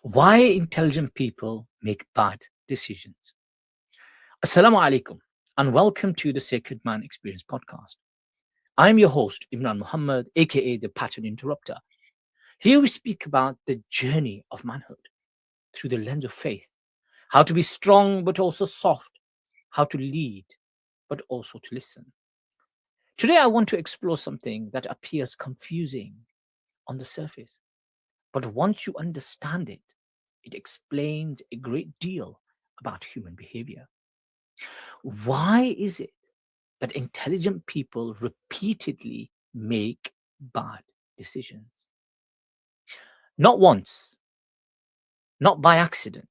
Why intelligent people make bad decisions. Assalamu alaikum and welcome to the Sacred Man Experience podcast. I'm your host, Imran Muhammad, aka the Pattern Interrupter. Here we speak about the journey of manhood through the lens of faith, how to be strong but also soft, how to lead but also to listen. Today, I want to explore something that appears confusing on the surface, but once you understand it, it explains a great deal about human behavior. Why is it that intelligent people repeatedly make bad decisions? Not once, not by accident,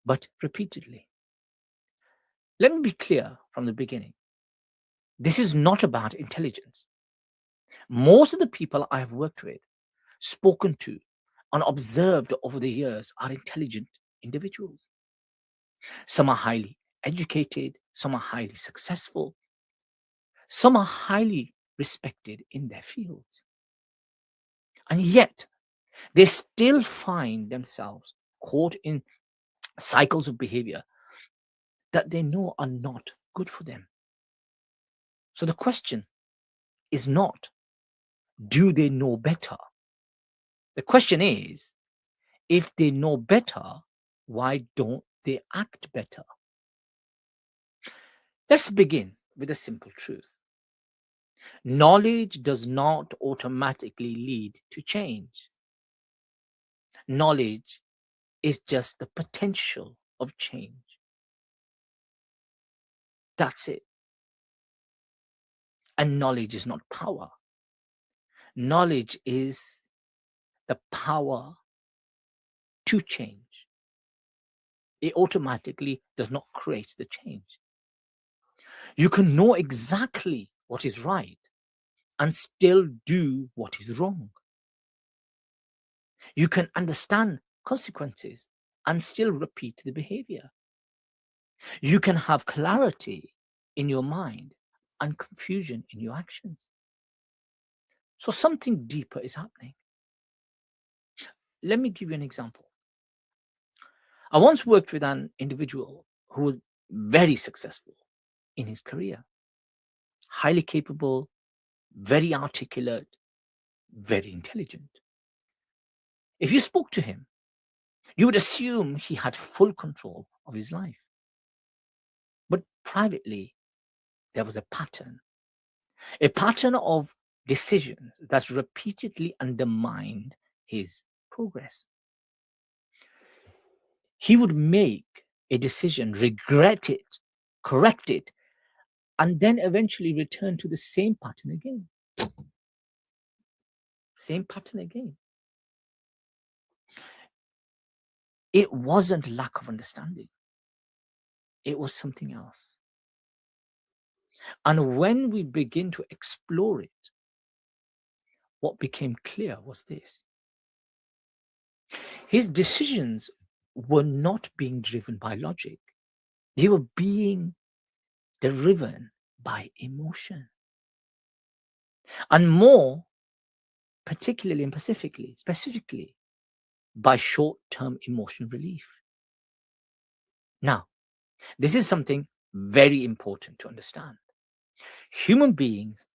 but repeatedly. Let me be clear from the beginning. This is not about intelligence. Most of the people I have worked with, spoken to, and observed over the years are intelligent individuals. Some are highly educated, some are highly successful, some are highly respected in their fields. And yet, they still find themselves caught in cycles of behavior that they know are not good for them. So the question is not, do they know better? The question is, if they know better, why don't they act better? Let's begin with a simple truth. Knowledge does not automatically lead to change. Knowledge is just the potential of change. That's it. And knowledge is not power. Knowledge is the power to change. It automatically does not create the change. You can know exactly what is right and still do what is wrong. You can understand consequences and still repeat the behavior. You can have clarity in your mind and confusion in your actions. So something deeper is happening. Let me give you an example. I once worked with an individual who was very successful in his career, highly capable, very articulate, very intelligent. If you spoke to him, you would assume he had full control of his life. But privately, there was a pattern of decisions that repeatedly undermined his progress. He would make a decision, regret it, correct it, and then eventually return to the same pattern again. Same pattern again. It wasn't lack of understanding. It was something else. And when we begin to explore it, what became clear was this. His decisions were not being driven by logic. They were being driven by emotion. And more particularly and specifically by short-term emotion relief. Now, this is something very important to understand. Human beings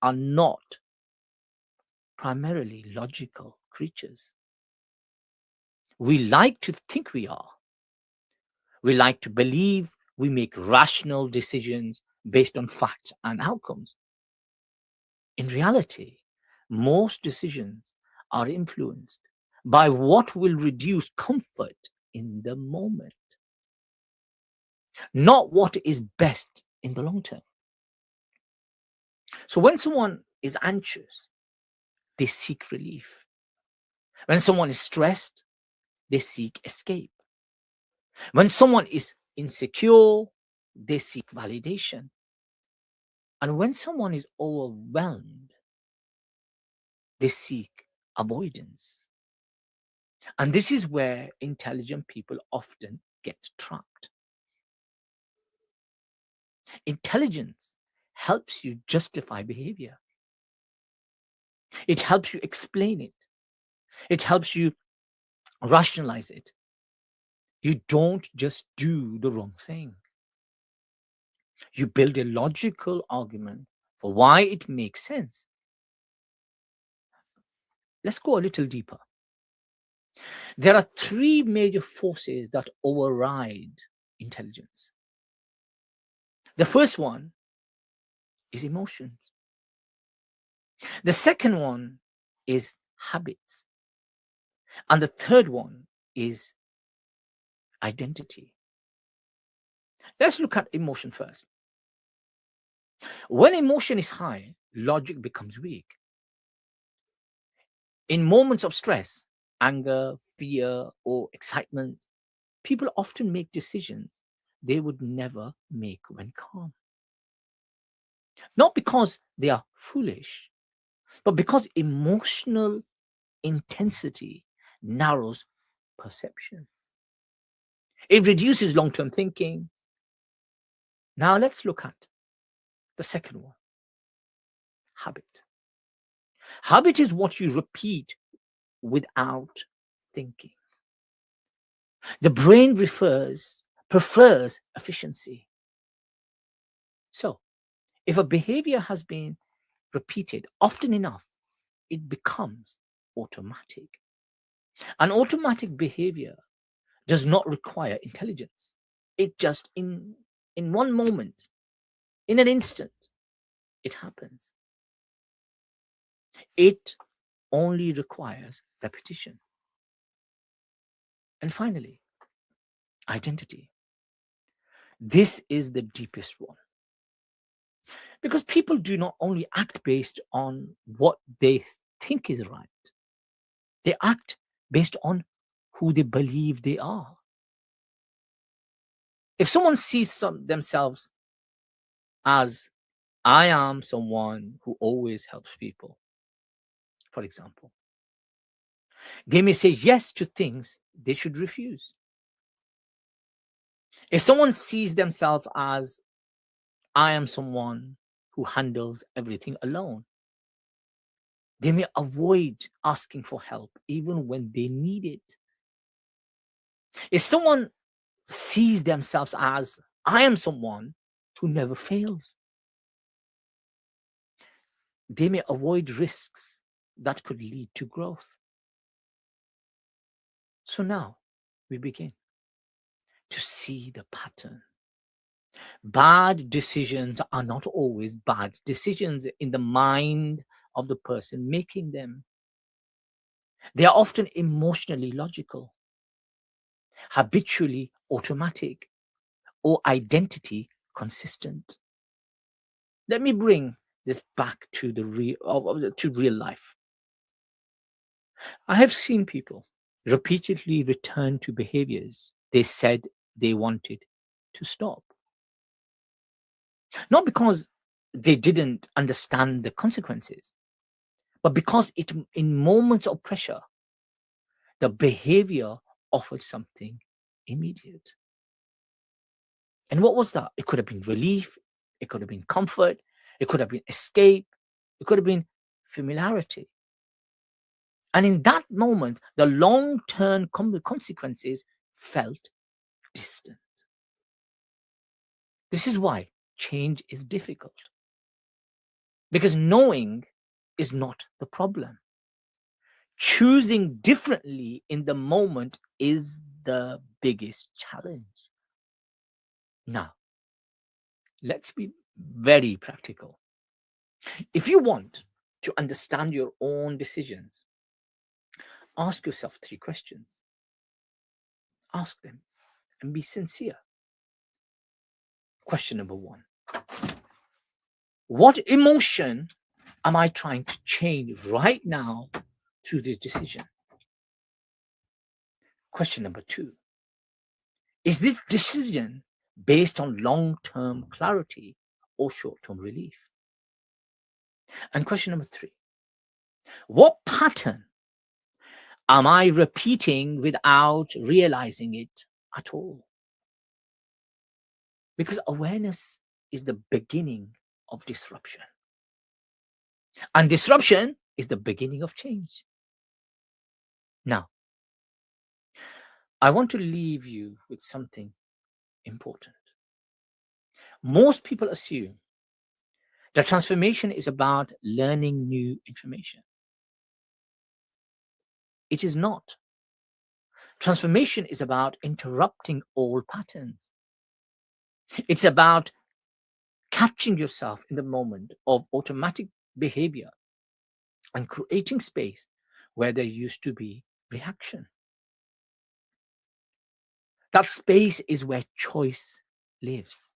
are not primarily logical creatures. We like to think we are. We like to believe we make rational decisions based on facts and outcomes. In reality, most decisions are influenced by what will reduce comfort in the moment, not what is best in the long term. So when someone is anxious, they seek relief. When someone is stressed, they seek escape. When someone is insecure, they seek validation. And when someone is overwhelmed, they seek avoidance. And this is where intelligent people often get trapped. Intelligence helps you justify behavior. It helps you explain it. It helps you rationalize it. You don't just do the wrong thing. You build a logical argument for why it makes sense. Let's go a little deeper. There are three major forces that override intelligence. The first one is emotions. The second one is habits. And the third one is identity. Let's look at emotion first. When emotion is high, logic becomes weak. In moments of stress, anger, fear, or excitement, people often make decisions they would never make when calm. Not because they are foolish, but because emotional intensity narrows perception. It reduces long term thinking. Now let's look at the second one, habit. Habit is what you repeat without thinking. The brain prefers efficiency. So, if a behavior has been repeated often enough, it becomes automatic. An automatic behavior does not require intelligence. It just in one moment, in an instant, it happens. It only requires repetition. And finally, identity. This is the deepest one. Because people do not only act based on what they think is right, they act based on who they believe they are. If someone sees themselves as, I am someone who always helps people, for example, they may say yes to things they should refuse. If someone sees themselves as, I am someone who handles everything alone, they may avoid asking for help even when they need it. If someone sees themselves as, I am someone who never fails, they may avoid risks that could lead to growth. So now we begin to see the pattern. Bad decisions are not always bad decisions in the mind of the person making them. They are often emotionally logical, habitually automatic, or identity consistent. Let me bring this back to real life. I have seen people repeatedly return to behaviors they said they wanted to stop. Not because they didn't understand the consequences, but because in moments of pressure, the behavior offered something immediate. And what was that? It could have been relief, it could have been comfort, it could have been escape, it could have been familiarity. And in that moment, the long term consequences felt distant. This is why change is difficult. Because knowing is not the problem. Choosing differently in the moment is the biggest challenge. Now, let's be very practical. If you want to understand your own decisions, ask yourself three questions. Ask them and be sincere. Question number one: what emotion am I trying to change right now through this decision? Question number two: is this decision based on long-term clarity or short-term relief? And question number three: what pattern am I repeating without realizing it at all? Because awareness is the beginning of disruption. And disruption is the beginning of change. Now, I want to leave you with something important. Most people assume that transformation is about learning new information. It is not. Transformation is about interrupting old patterns. It's about catching yourself in the moment of automatic behavior and creating space where there used to be reaction. That space is where choice lives.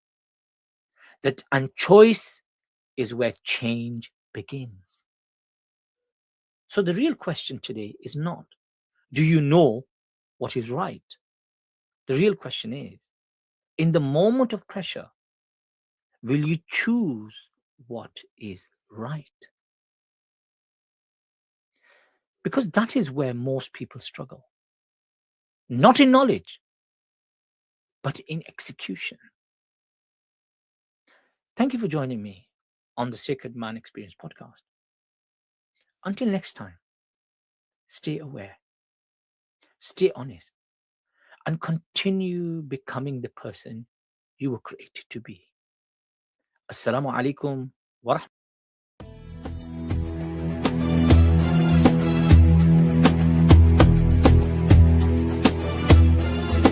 And choice is where change begins. So the real question today is not, do you know what is right? The real question is, in the moment of pressure, will you choose what is right? Because that is where most people struggle. Not in knowledge, but in execution. Thank you for joining me on the Sacred Man Experience podcast. Until next time, stay aware, stay honest, and continue becoming the person you were created to be. Assalamu alaikum wa